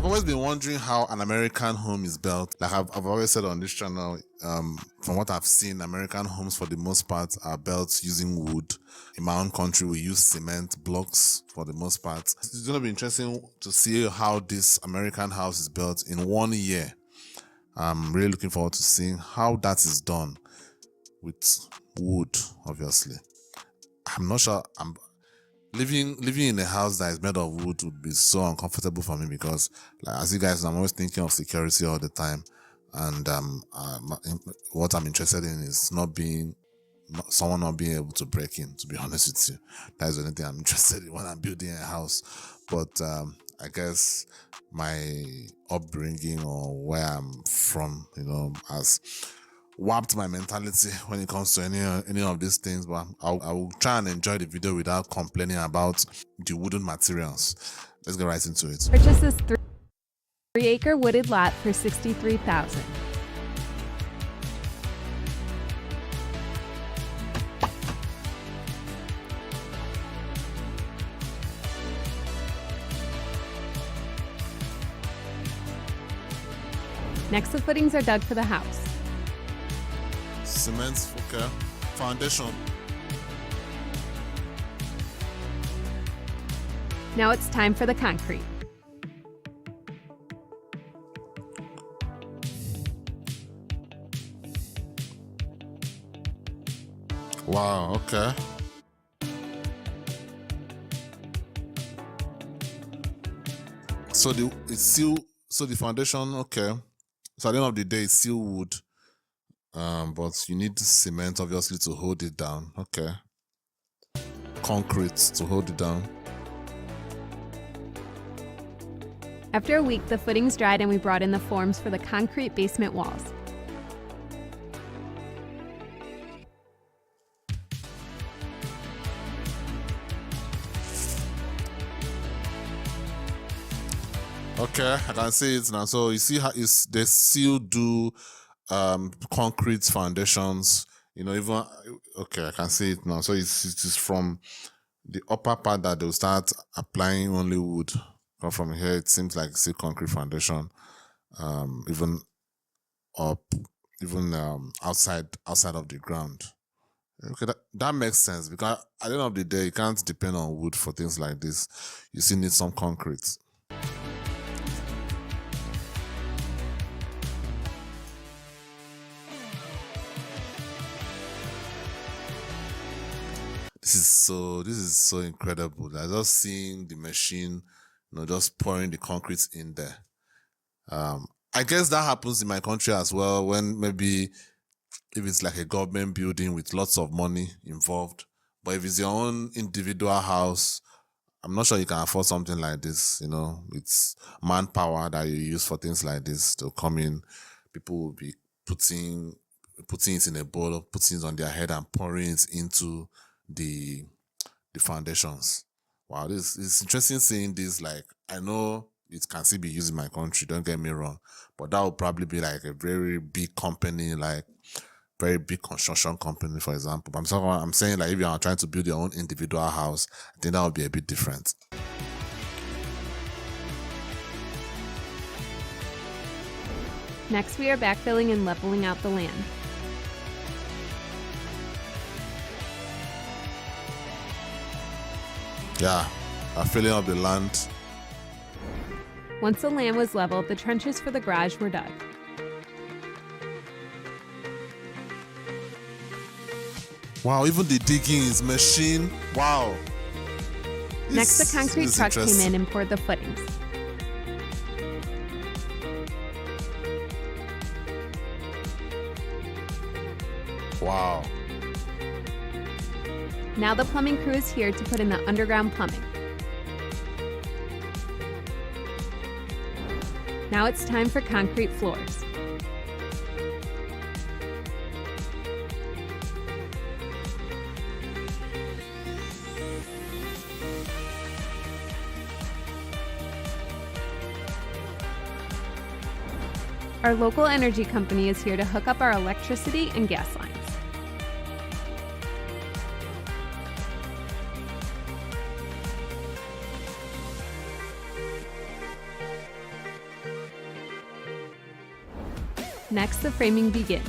I've always been wondering how an American home is built. Like I've always said on this channel, from what I've seen, American homes for the most part are built using wood. In my own country, we use cement blocks for the most part. It's going to be interesting to see how this American house is built in 1 year. I'm really looking forward to seeing how that is done with wood, obviously. I'm not sure. Living in a house that is made of wood would be so uncomfortable for me because, like, as you guys know, I'm always thinking of security all the time, and what I'm interested in is someone not being able to break in. To be honest with you, that is the only thing I'm interested in when I'm building a house. But I guess my upbringing or where I'm from, has warped my mentality when it comes to any of these things. But I will try and enjoy the video without complaining about the wooden materials. Let's get right into it. Purchase this 3-acre wooded lot for $63,000. Next, the footings are dug for the house. Cement, okay. Foundation. Now it's time for the concrete. Wow, okay. So the foundation, okay. So at the end of the day, it's still wood. But you need cement, obviously, to hold it down. Okay. Concrete to hold it down. After a week, the footings dried and we brought in the forms for the concrete basement walls. Okay, I can see it now. So you see how they still do concrete foundations, even okay, I can see it now. So it's from the upper part that they'll start applying only wood. But from here it seems like it's a concrete foundation, even outside of the ground. Okay, that makes sense, because at the end of the day you can't depend on wood for things like this. You still need some concrete. This is so incredible. I just seeing the machine, just pouring the concrete in there. I guess that happens in my country as well, when maybe if it's like a government building with lots of money involved. But if it's your own individual house, I'm not sure you can afford something like this. It's manpower that you use for things like this to come in. People will be putting it in a bowl, putting it on their head and pouring it into the foundations. Wow, this is interesting seeing this. Like, I know it can still be used in my country, don't get me wrong, but that would probably be like a very big company, like very big construction company, for example. But I'm saying, like, if you are trying to build your own individual house, I think that would be a bit different. Next, we are backfilling and leveling out the land. Yeah, I'm filling up the land. Once the land was leveled, the trenches for the garage were dug. Wow, even the digging is machine. Wow. Next, the concrete truck came in and poured the footings. Wow. Now the plumbing crew is here to put in the underground plumbing. Now it's time for concrete floors. Our local energy company is here to hook up our electricity and gas lines. Next, the framing begins.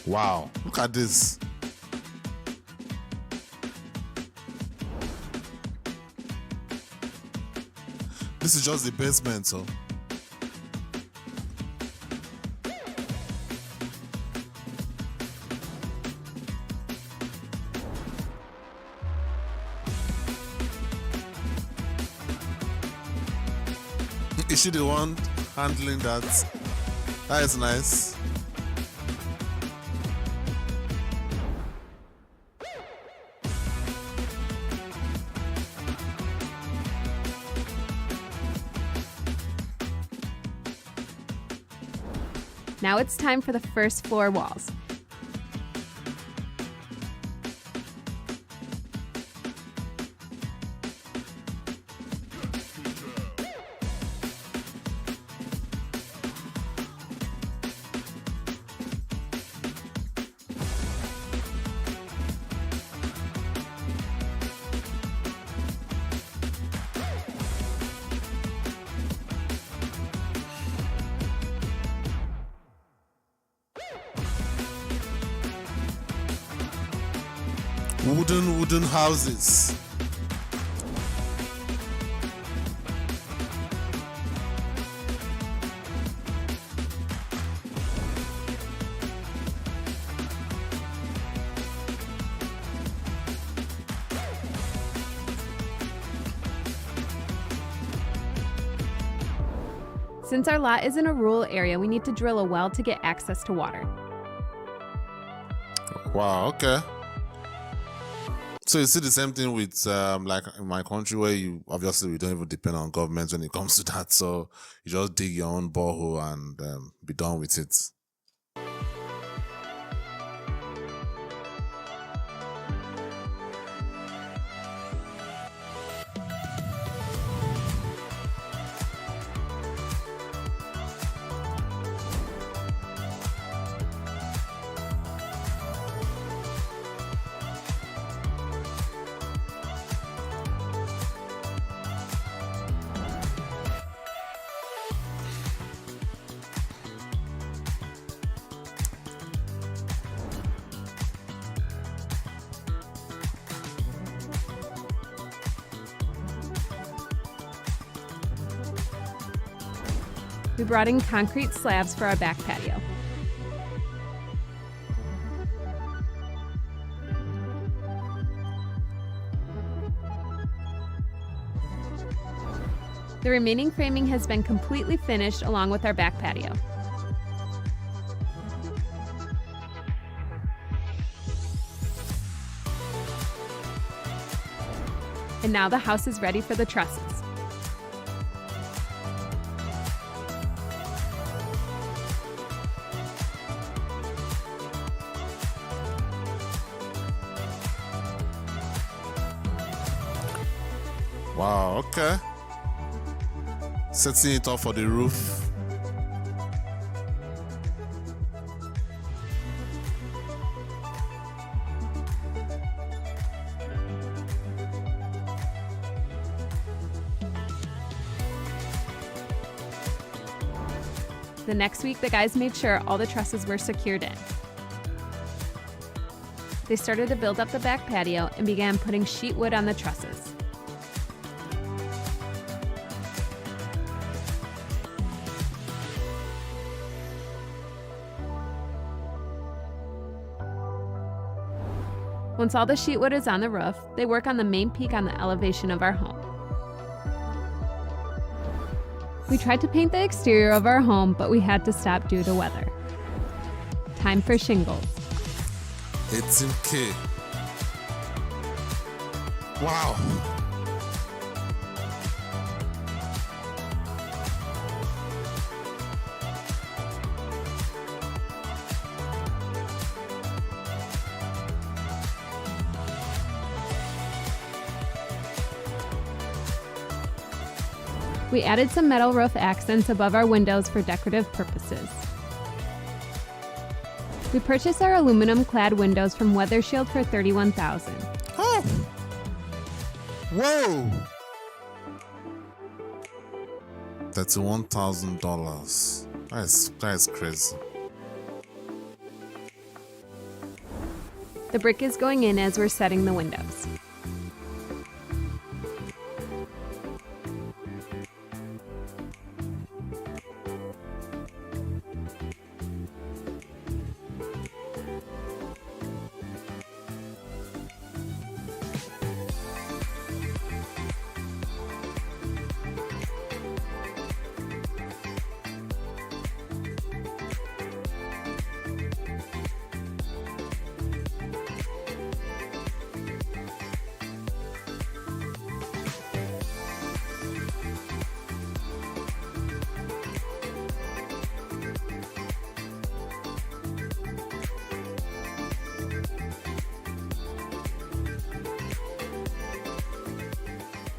Wow, look at this. This is just the basement, so. Is she the one handling that? That is nice. Now it's time for the first floor walls. Wooden houses. Since our lot is in a rural area, we need to drill a well to get access to water. Wow, okay. So you see the same thing with like in my country, where you obviously we don't even depend on government when it comes to that. So you just dig your own borehole and be done with it. We brought in concrete slabs for our back patio. The remaining framing has been completely finished along with our back patio. And now the house is ready for the trusses. Wow, okay. Setting it up for the roof. The next week, the guys made sure all the trusses were secured in. They started to build up the back patio and began putting sheet wood on the trusses. Once all the sheet wood is on the roof, they work on the main peak on the elevation of our home. We tried to paint the exterior of our home, but we had to stop due to weather. Time for shingles. 18K. Wow. We added some metal roof accents above our windows for decorative purposes. We purchased our aluminum-clad windows from Weather Shield for $31,000. Oh! Whoa! $31,000. That is crazy. The brick is going in as we're setting the windows.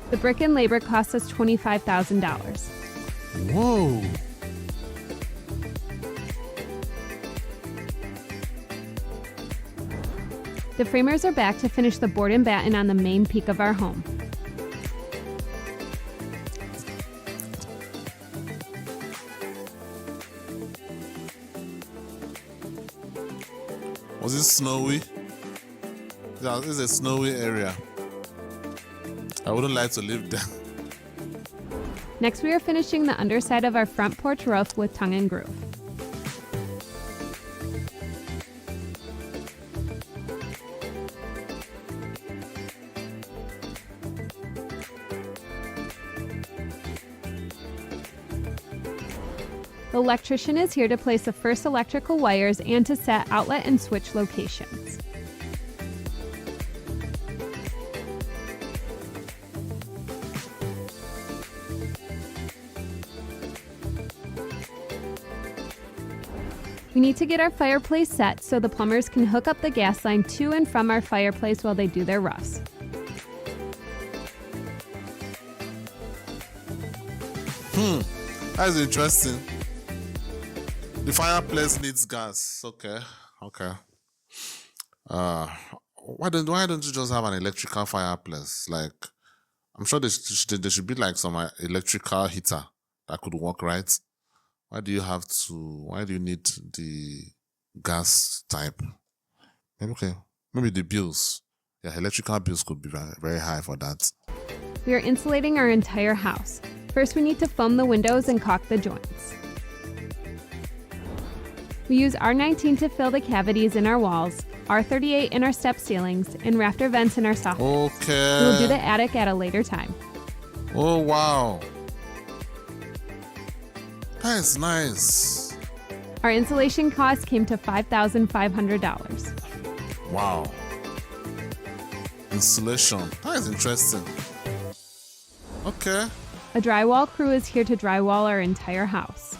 The brick and labor cost us $25,000. Whoa! The framers are back to finish the board and batten on the main peak of our home. Was it snowy? Yeah, this is a snowy area. I wouldn't like to live there. Next, we are finishing the underside of our front porch roof with tongue and groove. The electrician is here to place the first electrical wires and to set outlet and switch locations. We need to get our fireplace set so the plumbers can hook up the gas line to and from our fireplace while they do their roughs. That's interesting. The fireplace needs gas. Okay. Why don't you just have an electrical fireplace? Like, I'm sure there should be like some electrical heater that could work, right? Why do you need the gas type? Maybe the bills. Yeah, electrical bills could be very, very high for that. We are insulating our entire house. First, we need to foam the windows and caulk the joints. We use R19 to fill the cavities in our walls, R38 in our step ceilings, and rafter vents in our soffit. Okay. We will do the attic at a later time. Oh, wow. That is nice. Our insulation cost came to $5,500. Wow. Insulation. That is interesting. Okay. A drywall crew is here to drywall our entire house.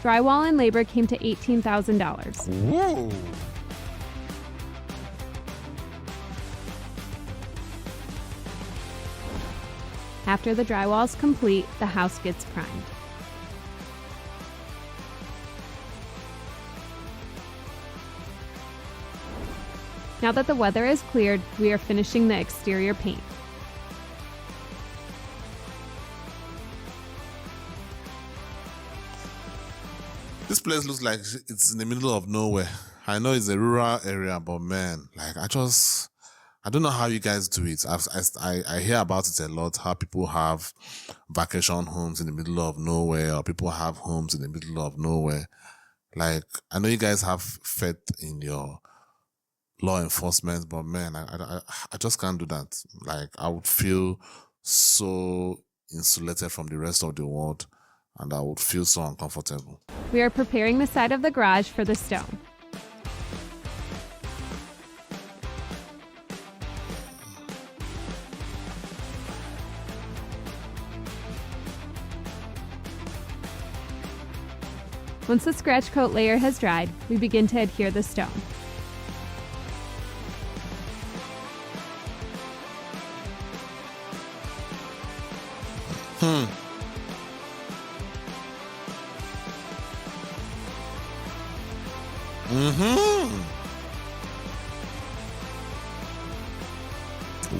Drywall and labor came to $18,000. Whoa. After the drywall is complete, the house gets primed. Now that the weather is cleared, we are finishing the exterior paint. This place looks like it's in the middle of nowhere. I know it's a rural area, but man, like I don't know how you guys do it. I hear about it a lot, how people have vacation homes in the middle of nowhere, or people have homes in the middle of nowhere. Like, I know you guys have faith in your law enforcement, but man, I just can't do that. Like, I would feel so insulated from the rest of the world, and I would feel so uncomfortable. We are preparing the side of the garage for the stone. Once the scratch coat layer has dried, we begin to adhere the stone.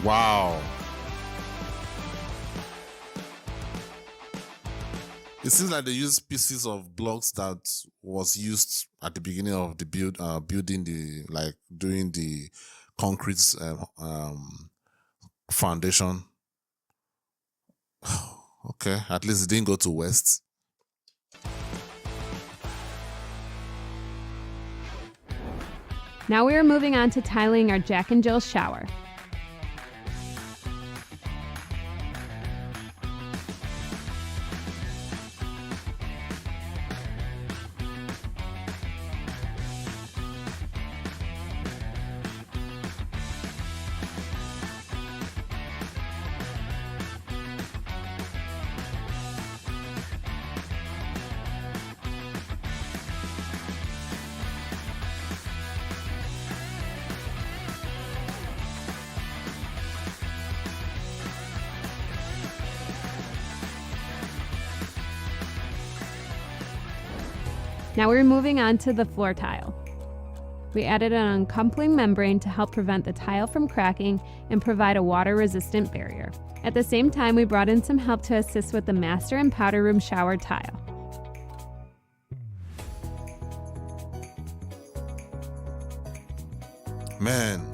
Wow. It seems like they used pieces of blocks that was used at the beginning of the building doing the concrete foundation. Okay, at least it didn't go to waste. Now we are moving on to tiling our Jack and Jill shower. Now we're moving on to the floor tile. We added an uncoupling membrane to help prevent the tile from cracking and provide a water-resistant barrier. At the same time, we brought in some help to assist with the master and powder room shower tile. Man.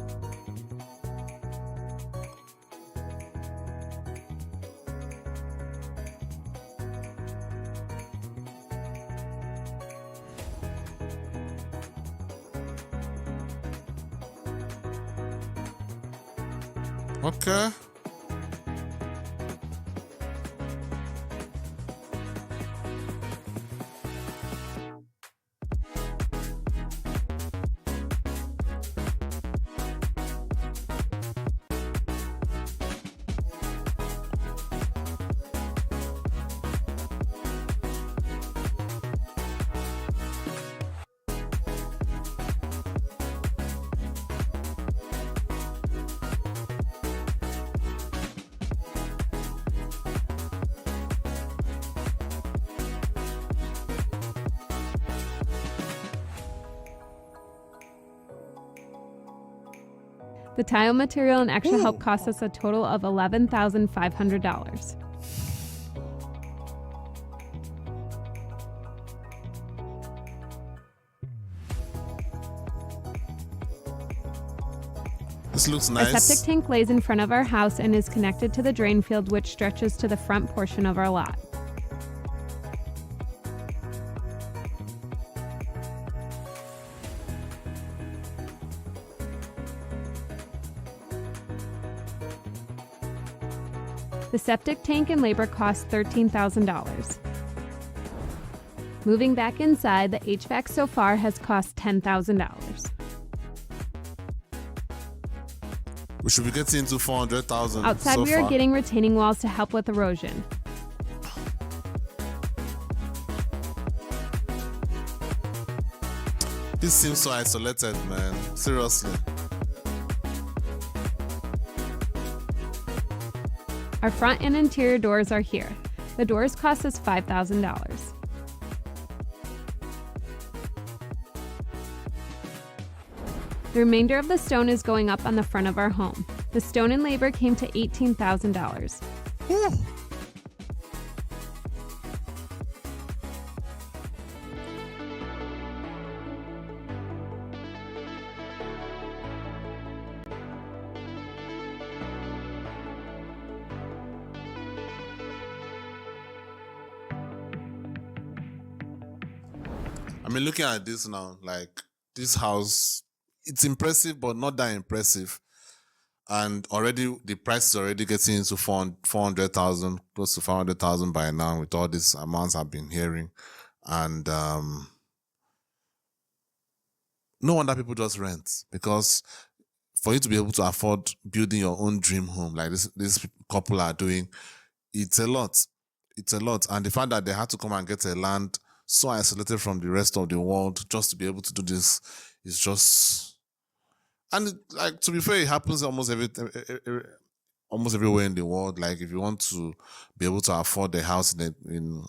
Okay. The tile material and extra help cost us a total of $11,500. This looks Our nice. septic tank lays in front of our house and is connected to the drain field, which stretches to the front portion of our lot. The septic tank and labor cost $13,000. Moving back inside, the HVAC so far has cost $10,000. We should be getting into 400,000. Outside, so we are far. getting retaining walls to help with erosion. This seems so isolated, man. Seriously. Our front and interior doors are here. The doors cost us $5,000. The remainder of the stone is going up on the front of our home. The stone and labor came to $18,000. I mean, looking at this now, like this house, it's impressive, but not that impressive. And already the price is already getting into 400,000, close to 500,000 by now with all these amounts I've been hearing. And no wonder people just rent, because for you to be able to afford building your own dream home like this couple are doing, it's a lot. It's a lot. And the fact that they had to come and get a land so isolated from the rest of the world just to be able to do this is just... And like, to be fair, it happens almost everywhere in the world. Like, if you want to be able to afford a house in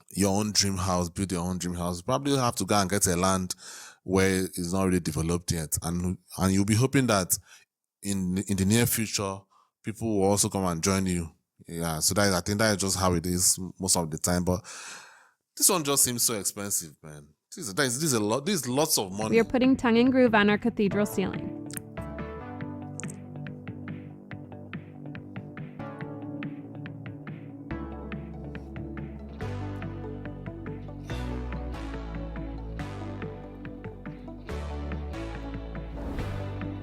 your own dream house, build your own dream house, probably have to go and get a land where it's not really developed yet. And you'll be hoping that in the near future, people will also come and join you. Yeah, so I think that is just how it is most of the time. But this one just seems so expensive, man. This is a lot. This is lots of money. We are putting tongue and groove on our cathedral ceiling.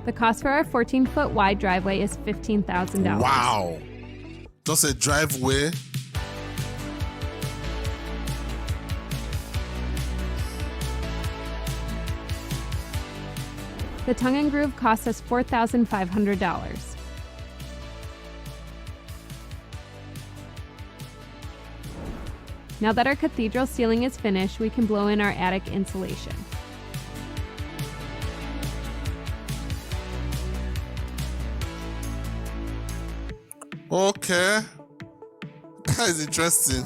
The cost for our 14-foot wide driveway is $15,000. Wow. Just a driveway? The tongue and groove cost us $4,500. Now that our cathedral ceiling is finished, we can blow in our attic insulation. Okay. That is interesting.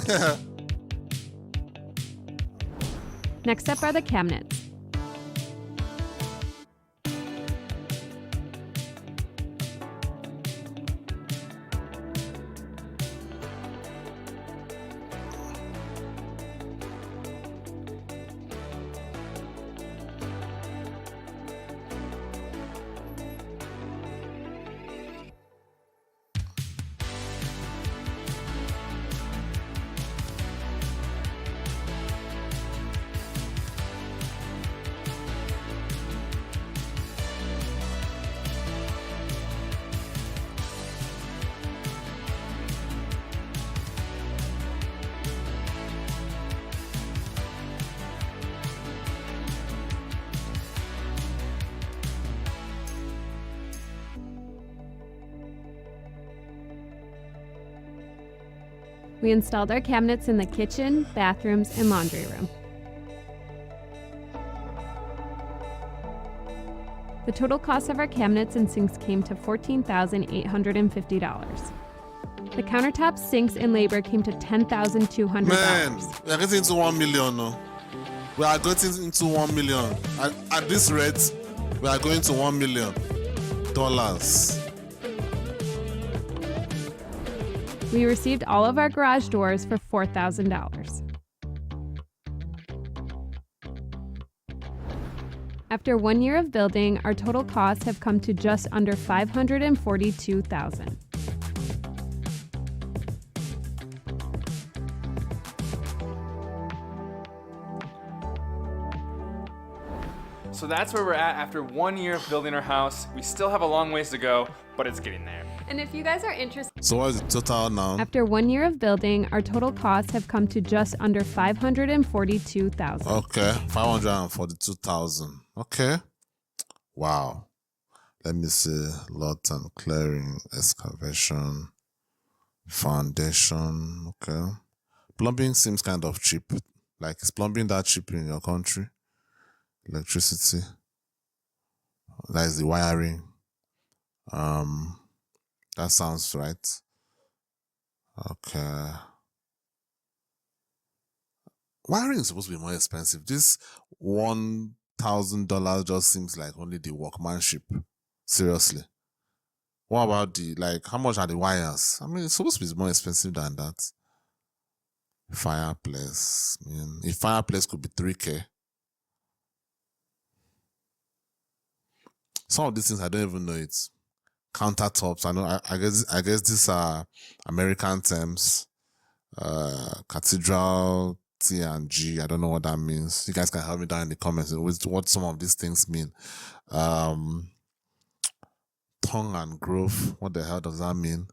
Next up are the cabinets. We installed our cabinets in the kitchen, bathrooms, and laundry room. The total cost of our cabinets and sinks came to $14,850. The countertops, sinks, and labor came to $10,200. Man, we are getting into 1 million now. We are getting into 1 million. At this rate, we are going to $1 million. We received all of our garage doors for $4,000. After 1 year of building, our total costs have come to just under $542,000. So that's where we're at after 1 year of building our house. We still have a long ways to go, but it's getting there. And if you guys are interested... So what is the total now? After 1 year of building, our total costs have come to just under $542,000. Okay, 542,000. Okay. Wow. Let me see. Lot and clearing, excavation, foundation. Okay. Plumbing seems kind of cheap. Like, is plumbing that cheap in your country? Electricity. That is the wiring. That sounds right. Okay. Wiring is supposed to be more expensive. This $1,000 just seems like only the workmanship. Seriously. What about how much are the wires? I mean, it's supposed to be more expensive than that. Fireplace. I mean, a fireplace could be 3K. Some of these things I don't even know it. Countertops. I know. I guess these are American terms. Cathedral, T and G. I don't know what that means. You guys can help me down in the comments with what some of these things mean. tongue and growth. What the hell does that mean?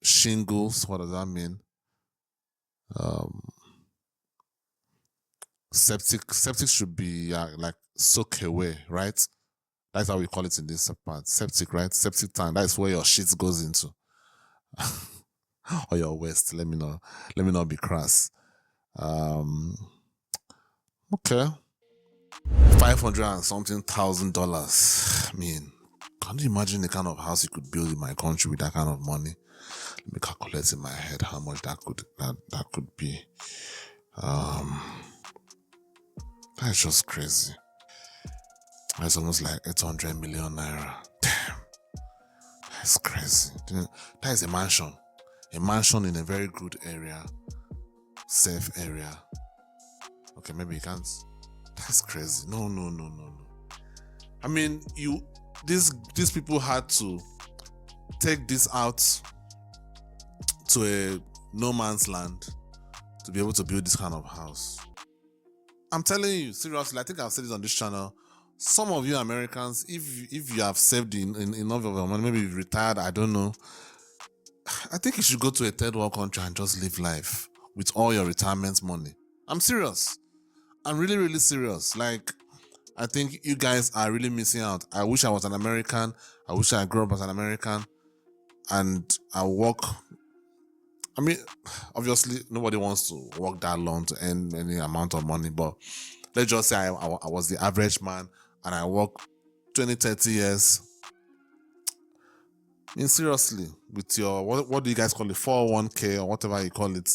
Shingles. What does that mean? Septic should be like soak away, right? That's how we call it in this part. Septic, right? Septic tank. That's where your shit goes into. Or your waste. Let me know. Let me not be crass. Okay. 500 and something $1,000. I mean, can you imagine the kind of house you could build in my country with that kind of money? Let me calculate in my head how much that could be. That's just crazy. That's almost like 800 million naira. Damn. That's crazy. That is a mansion. A mansion in a very good area. Safe area. Okay, maybe you can't. That's crazy. No. I mean, these people had to take this out to a no man's land to be able to build this kind of house. I'm telling you, seriously, I think I've said this on this channel. Some of you Americans, if you have saved enough of your money, maybe you've retired, I don't know. I think you should go to a third world country and just live life with all your retirement money. I'm serious. I'm really, really serious. Like, I think you guys are really missing out. I wish I was an American. I wish I grew up as an American. And I work. I mean, obviously, nobody wants to work that long to earn any amount of money. But let's just say I was the average man and I work 20, 30 years. I mean, seriously, with your, what do you guys call it? 401k or whatever you call it.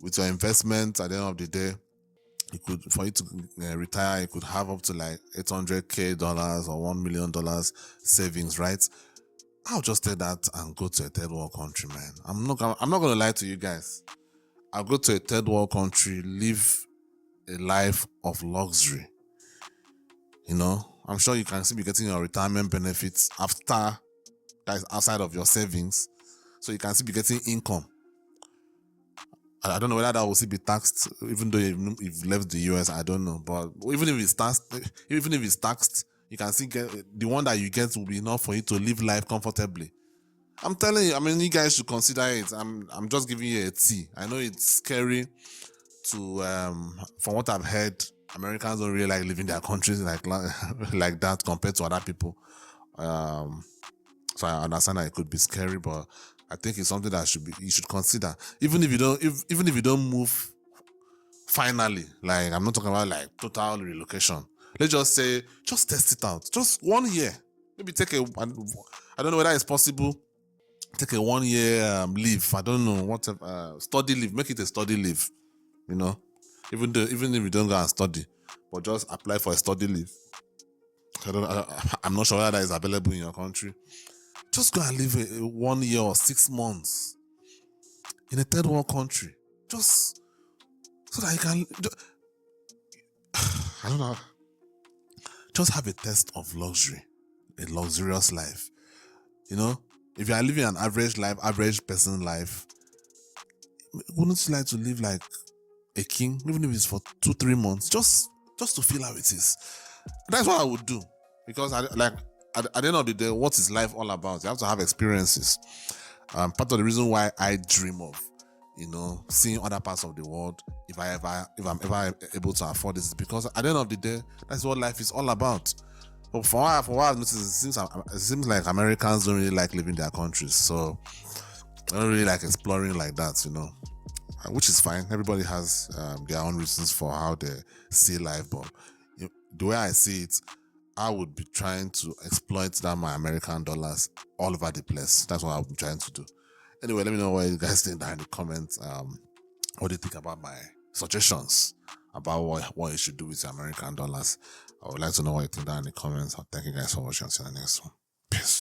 With your investment at the end of the day, for you to retire, you could have up to like $800k or $1 million savings, right? I'll just take that and go to a third world country, man. I'm not gonna lie to you guys. I'll go to a third world country, live a life of luxury. You know, I'm sure you can still be getting your retirement benefits after that is outside of your savings, so you can still be getting income. I don't know whether that will still be taxed, even though you've left the US. I don't know, but even if it's taxed, you can still get the one that you get will be enough for you to live life comfortably. I'm telling you. I mean, you guys should consider it. I'm just giving you a tea. I know it's scary to from what I've heard, Americans don't really like living their countries like that compared to other people. So I understand that it could be scary, but I think it's something that you should consider. Even if you don't move finally, like I'm not talking about like total relocation. Let's just say, just test it out. Just 1 year. Maybe take I don't know whether it's possible. Take a 1 year leave. I don't know, whatever, study leave. Make it a study leave. You know, even if you don't go and study, but just apply for a study leave. I'm not sure whether that is available in your country. Just go and live 1 year or 6 months in a third world country. Just so that you can, I don't know, just have a taste of luxury, a luxurious life. You know, if you are living an average life, average person life, wouldn't you like to live like a king, even if it's for 2-3 months, just to feel how it is? That's what I would do, because at the end of the day, what is life all about? You have to have experiences. Part of the reason why I dream of, you know, seeing other parts of the world, if I'm ever able to afford this, is because at the end of the day, that's what life is all about. But for what I've noticed, it seems like Americans don't really like living their countries, so they don't really like exploring like that, you know, which is fine. Everybody has their own reasons for how they see life, but the way I see it, I would be trying to exploit my American dollars all over the place. That's what I'm trying to do. Anyway, let me know what you guys think down in the comments. What do you think about my suggestions about what you should do with the American dollars? I would like to know what you think down in the comments. Thank you guys for watching. See you in the next one. Peace.